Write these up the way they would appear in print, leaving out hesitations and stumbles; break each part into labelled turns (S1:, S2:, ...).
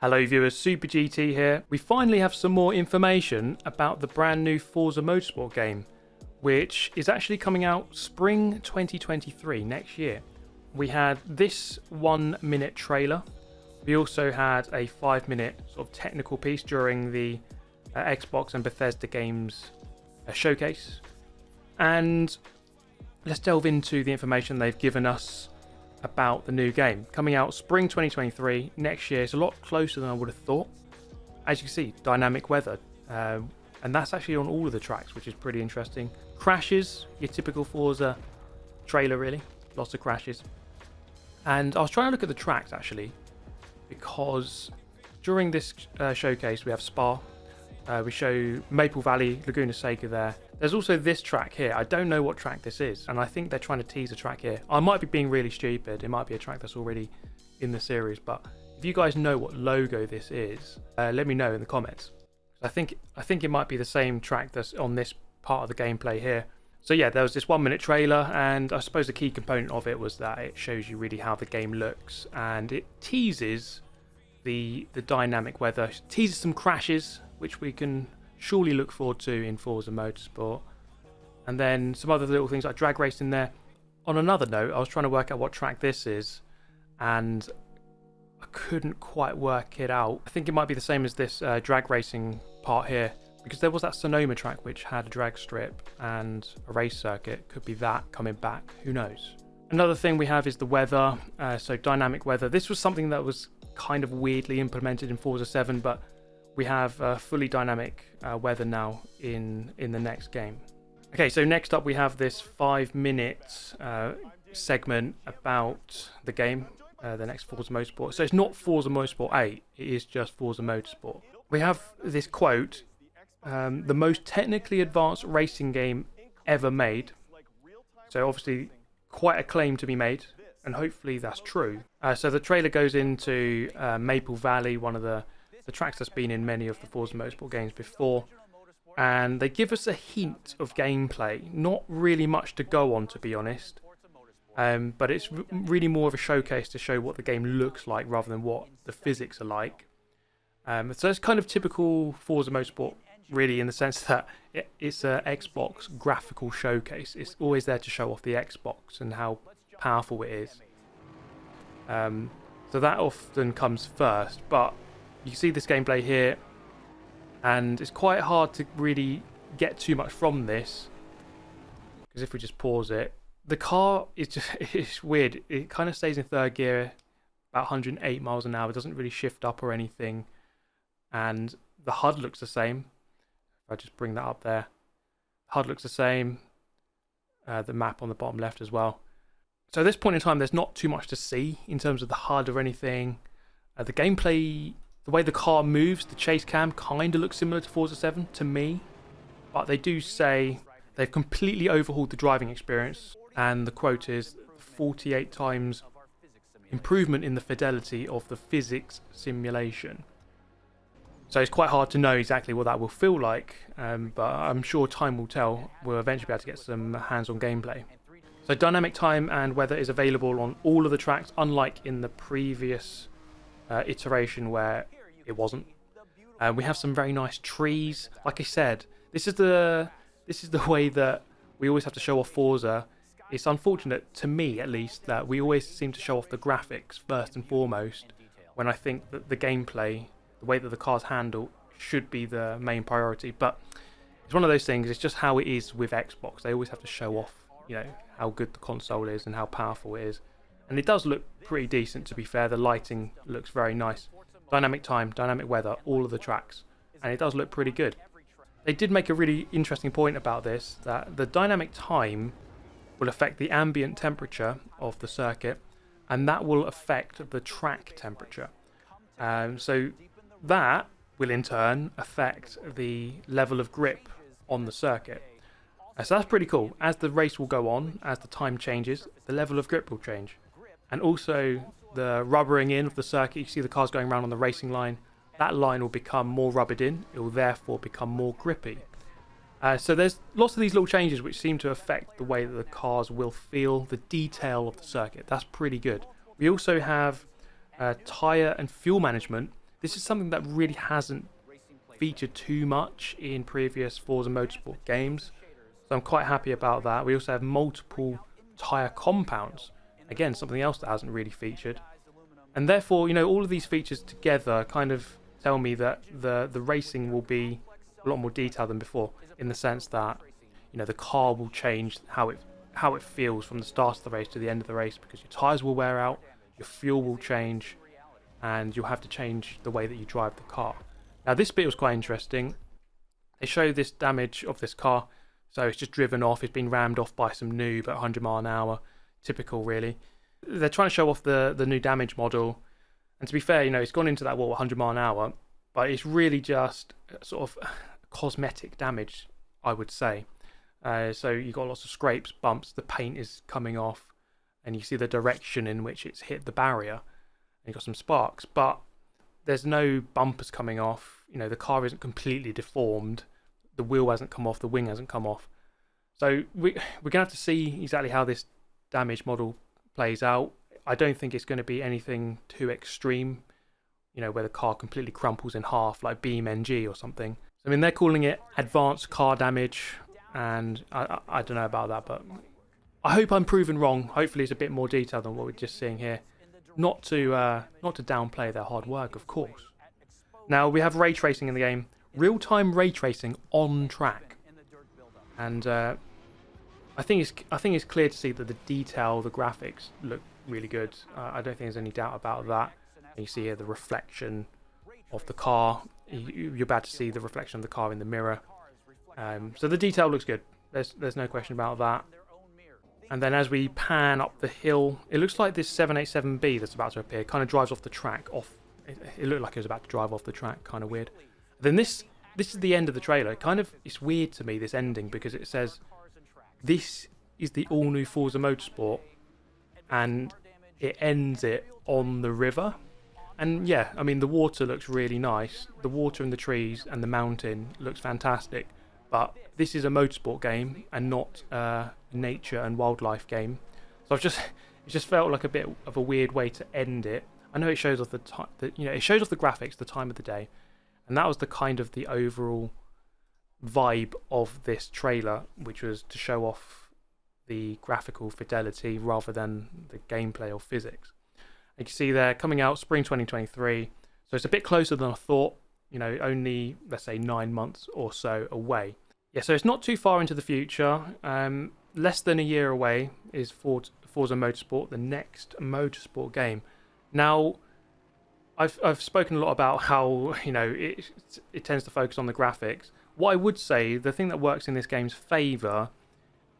S1: Hello viewers, Super GT here. We finally have some more information about the brand new Forza Motorsport game, which is actually coming out spring 2023, next year. We had this 1 minute trailer. We also had a 5-minute sort of technical piece during the Xbox and Bethesda Games showcase. And let's delve into the information they've given us about the new game. Coming out spring 2023, next year. It's a lot closer than I would have thought. As you can see, dynamic weather. And that's actually on all of the tracks, which is pretty interesting. Crashes, your typical Forza trailer really. Lots of crashes. And I was trying to look at the tracks actually, because during this showcase we have Spa, we show Maple Valley, Laguna Seca there. There's also this track here. I don't know what track this is, and I think they're trying to tease a track here. I might be being really stupid. It might be a track that's already in the series, but if you guys know what logo this is, let me know in the comments. I think it might be the same track that's on this part of the gameplay here. So yeah, there was this 1 minute trailer, and I suppose the key component of it was that it shows you really how the game looks, and it teases the dynamic weather, it teases some crashes, which we can surely look forward to in Forza Motorsport, and then some other little things like drag racing there. On another note, I was trying to work out what track this is, and I couldn't quite work it out. I think it might be the same as this drag racing part here, because there was that Sonoma track which had a drag strip and a race circuit. Could be that coming back, who knows. Another thing we have is the weather, so dynamic weather. This was something that was kind of weirdly implemented in Forza 7, but we have fully dynamic weather now in the next game. Okay, so next up we have this 5-minute segment about the game, the next Forza Motorsport. So it's not Forza Motorsport 8, it is just Forza Motorsport. We have this quote, the most technically advanced racing game ever made. So obviously quite a claim to be made, and hopefully that's true. So the trailer goes into Maple Valley, one of the tracks that's been in many of the Forza Motorsport games before, and they give us a hint of gameplay. Not really much to go on, to be honest, but it's really more of a showcase to show what the game looks like rather than what the physics are like. So it's kind of typical Forza Motorsport really, in the sense that it's an Xbox graphical showcase. It's always there to show off the Xbox and how powerful it is. So that often comes first, but you can see this gameplay here, and it's quite hard to really get too much from this, because if we just pause it, the car is just, it's weird. It kind of stays in third gear, about 108 miles an hour. It doesn't really shift up or anything, and the HUD looks the same. If I just bring that up there, HUD looks the same, the map on the bottom left as well. So at this point in time, there's not too much to see in terms of the HUD or anything. The gameplay, the way the car moves, the chase cam kind of looks similar to Forza 7 to me, but they do say they've completely overhauled the driving experience, and the quote is 48 times improvement in the fidelity of the physics simulation. So it's quite hard to know exactly what that will feel like, but I'm sure time will tell. We'll eventually be able to get some hands-on gameplay. So dynamic time and weather is available on all of the tracks, unlike in the previous iteration where it wasn't. We have some very nice trees. Like I said, this is the way that we always have to show off Forza. It's unfortunate, to me at least, that we always seem to show off the graphics first and foremost, when I think that the gameplay, the way that the cars handle, should be the main priority. But it's one of those things, it's just how it is with Xbox. They always have to show off, how good the console is and how powerful it is. And it does look pretty decent, to be fair. The lighting looks very nice. Dynamic time, dynamic weather, all of the tracks. And it does look pretty good. They did make a really interesting point about this, that the dynamic time will affect the ambient temperature of the circuit, and that will affect the track temperature. So that will in turn affect the level of grip on the circuit. So that's pretty cool. As the race will go on, as the time changes, the level of grip will change. And also the rubbering in of the circuit. You see the cars going around on the racing line. That line will become more rubbered in. It will therefore become more grippy. So there's lots of these little changes which seem to affect the way that the cars will feel, the detail of the circuit. That's pretty good. We also have tyre and fuel management. this is something that really hasn't featured too much in previous Forza Motorsport games, so I'm quite happy about that. We also have multiple tyre compounds, again something else that hasn't really featured, and therefore, you know, all of these features together kind of tell me that the racing will be a lot more detailed than before, in the sense that, you know, the car will change how it feels from the start of the race to the end of the race, because your tyres will wear out, your fuel will change, and you'll have to change the way that you drive the car. Now this bit was quite interesting. They show this damage of this car, so it's just driven off, it's been rammed off by some noob at 100 mile an hour, typical really. They're trying to show off the new damage model, and to be fair, you know, it's gone into that 100 mile an hour, but it's really just sort of cosmetic damage, I would say. So you've got lots of scrapes, bumps, the paint is coming off, and you see the direction in which it's hit the barrier, and you've got some sparks, but there's no bumpers coming off. You know, the car isn't completely deformed, the wheel hasn't come off, the wing hasn't come off. So we're going to have to see exactly how this damage model plays out. I don't think it's going to be anything too extreme, you know, where the car completely crumples in half like BeamNG or something. I mean, they're calling it advanced car damage, and I don't know about that, but I hope I'm proven wrong. Hopefully it's a bit more detailed than what we're just seeing here. Not to downplay their hard work, of course. Now we have ray tracing in the game, real-time ray tracing on track, and I think it's clear to see that the detail, the graphics look really good. I don't think there's any doubt about that. And you see here the reflection of the car. You're about to see the reflection of the car in the mirror. So the detail looks good. There's no question about that. And then as we pan up the hill, it looks like this 787B that's about to appear kind of drives off the track. It looked like it was about to drive off the track, kind of weird. Then this is the end of the trailer. It's weird to me, this ending, because it says this is the all-new Forza Motorsport, and it ends it on the river. And yeah, I mean, the water looks really nice. The water and the trees and the mountain looks fantastic. But this is a motorsport game and not a nature and wildlife game. So it just felt like a bit of a weird way to end it. I know it shows off it shows off the graphics, the time of the day, and that was the overall vibe of this trailer, which was to show off the graphical fidelity rather than the gameplay or physics. You can see they're coming out spring 2023, so it's a bit closer than I thought. You know, only, let's say, 9 months or so away. Yeah, so it's not too far into the future. Less than a year away is Forza Motorsport, the next motorsport game. Now, I've spoken a lot about how, you know, it tends to focus on the graphics. What I would say, the thing that works in this game's favour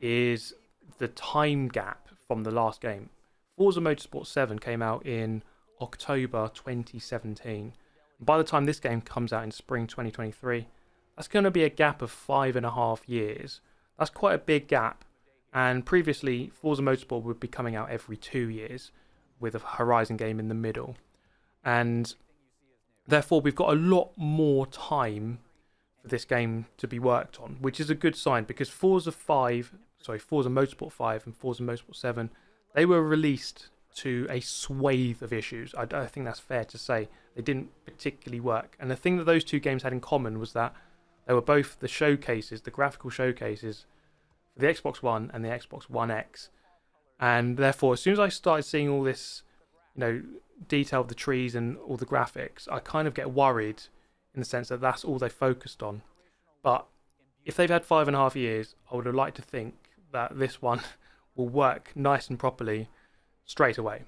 S1: is the time gap from the last game. Forza Motorsport 7 came out in October 2017. By the time this game comes out in spring 2023, that's going to be a gap of 5.5 years. That's quite a big gap. And previously, Forza Motorsport would be coming out every 2 years with a Horizon game in the middle. And therefore, we've got a lot more time for this game to be worked on, which is a good sign, because Forza Motorsport 5 and Forza Motorsport 7, they were released to a swathe of issues. I think that's fair to say. They didn't particularly work. And the thing that those two games had in common was that they were both the showcases, the graphical showcases for the Xbox One and the Xbox One X. And therefore, as soon as I started seeing all this, you know, detail of the trees and all the graphics, I kind of get worried in the sense that that's all they focused on. But if they've had 5.5 years, I would have liked to think that this one will work nice and properly straight away.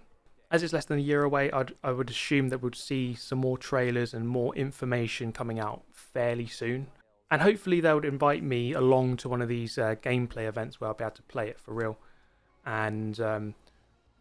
S1: As it's less than a year away, I would assume that we'll see some more trailers and more information coming out fairly soon. And hopefully they would invite me along to one of these gameplay events where I'll be able to play it for real. And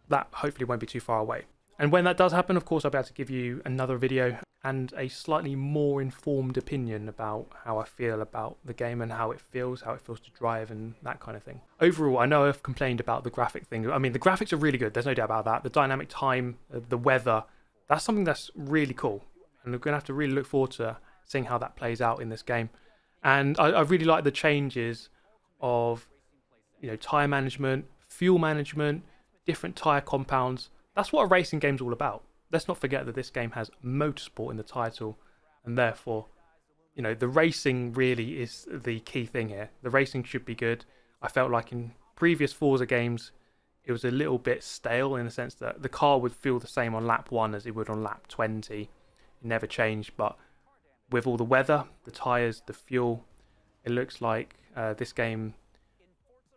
S1: that hopefully won't be too far away. And when that does happen, of course, I'll be able to give you another video and a slightly more informed opinion about how I feel about the game and how it feels to drive and that kind of thing. Overall, I know I've complained about the graphic thing. I mean, the graphics are really good. There's no doubt about that. The dynamic time, the weather, that's something that's really cool. And we're going to have to really look forward to seeing how that plays out in this game. And I really like the changes of, you know, tyre management, fuel management, different tyre compounds. That's what a racing game's all about. let's not forget that this game has motorsport in the title, and therefore, you know, the racing really is the key thing here. The racing should be good. I felt like in previous Forza games, it was a little bit stale in the sense that the car would feel the same on lap 1 as it would on lap 20. It never changed, but with all the weather, the tyres, the fuel, it looks like this game,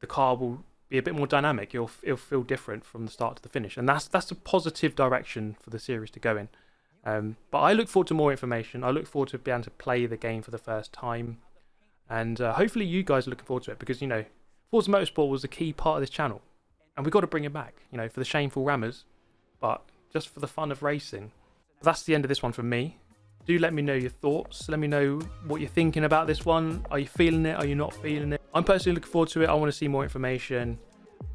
S1: the car will be a bit more dynamic. It'll feel different from the start to the finish, and that's a positive direction for the series to go in. But I look forward to more information. I look forward to being able to play the game for the first time, and hopefully you guys are looking forward to it, because, you know, Forza Motorsport was a key part of this channel, and we've got to bring it back, you know, for the shameful rammers, but just for the fun of racing. But that's the end of this one from me. Do let me know your thoughts. Let me know what you're thinking about this one. Are you feeling it? Are you not feeling it? I'm personally looking forward to it. I want to see more information,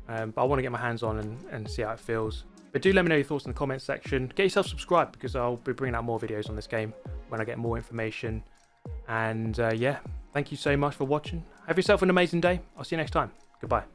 S1: but I want to get my hands on and see how it feels. But do let me know your thoughts in the comments section. Get yourself subscribed, because I'll be bringing out more videos on this game when I get more information. And yeah, thank you so much for watching. Have yourself an amazing day. I'll see you next time. Goodbye.